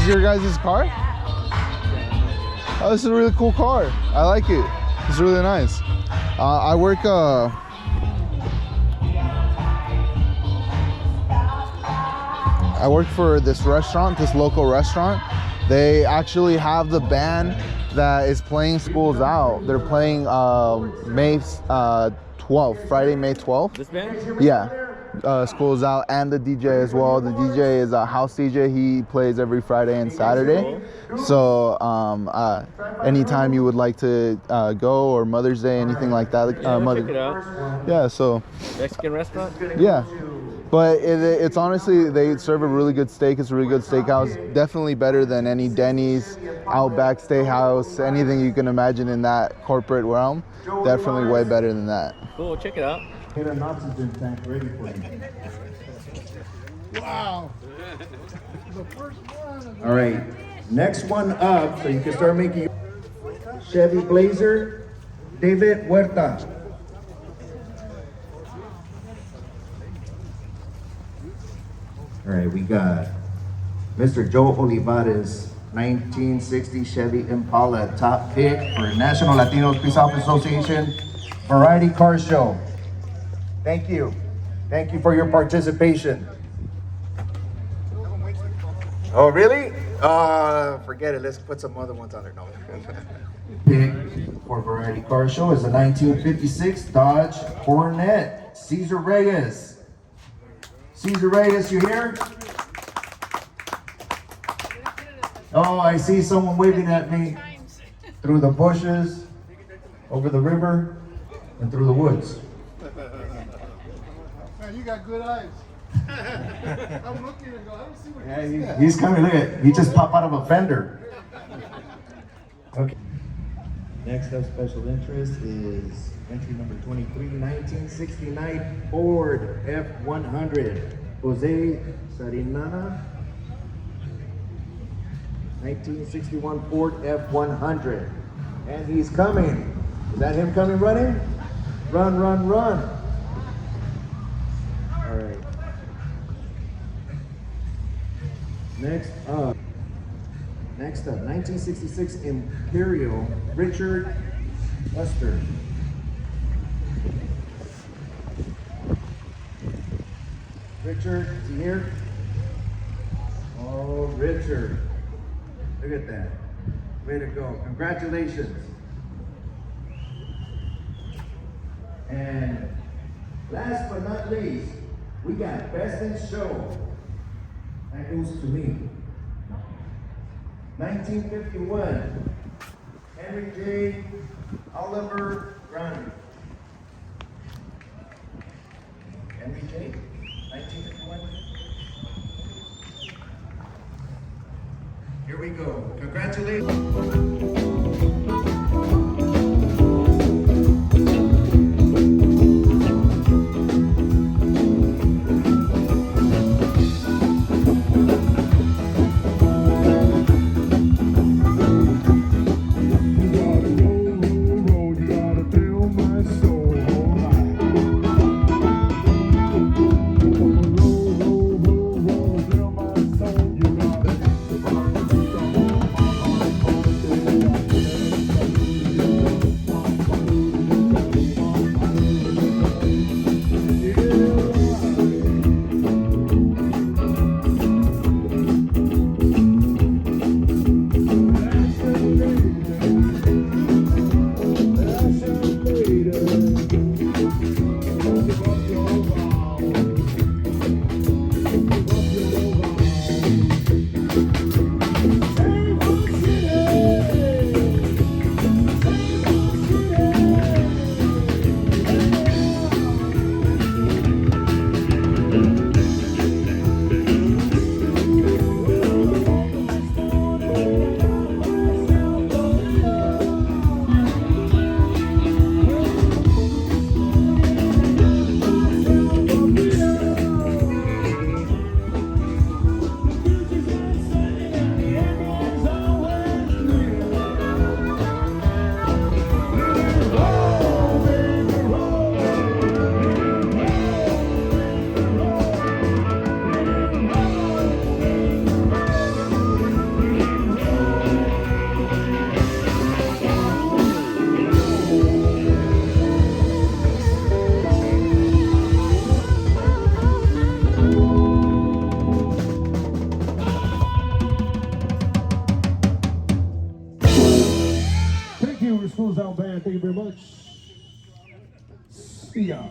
is your guys' car? Oh, this is a really cool car. I like it. It's really nice. I work for this restaurant, this local restaurant. They actually have the band that is playing Schools Out. They're playing May 12th, Friday, May 12th. This band? Yeah. Schools Out, and the DJ as well. The DJ is a house DJ. He plays every Friday and Saturday. So anytime you would like to go, or Mother's Day, anything like that. Check it out. Yeah, so. Mexican restaurant? Yeah. But it's honestly, they serve a really good steak. It's a really good steakhouse. Definitely better than any Denny's, Outback Steakhouse, anything you can imagine in that corporate realm. Definitely way better than that. Cool, check it out. Get an oxygen tank ready for you. Wow. The first one. All right, next one up, so you can start making Chevy Blazer, David Huerta. All right, we got Mr. Joe Olivares, 1960 Chevy Impala, top pick for National Latino Peace Office Association Variety Car Show. Thank you. Thank you for your participation. Oh, really? Forget it. Let's put some other ones on there. No. Pick for Variety Car Show is a 1956 Dodge Coronet, Cesar Reyes. Cesar Reyes, you here? Oh, I see someone waving at me through the bushes, over the river, and through the woods. Man, you got good eyes. I'm looking and go, I don't see what Yeah, you see. he's coming. Look at, he just popped out of a fender. Okay. Next up, special interest is entry number 23, 1969 Ford F100. Jose Sarinana. 1961 Ford F100. And he's coming. Is that him coming running? Run, run, run. All right. Next up, 1966 Imperial, Richard Lester. Richard, is he here? Oh, Richard. Look at that. Way to go. Congratulations. And last but not least, we got Best in Show. That goes to me. 1951, Henry J. Oliver Grande. Henry J. 1951. Here we go. Congratulations. you, Schools Out Band. Thank you very much. See ya.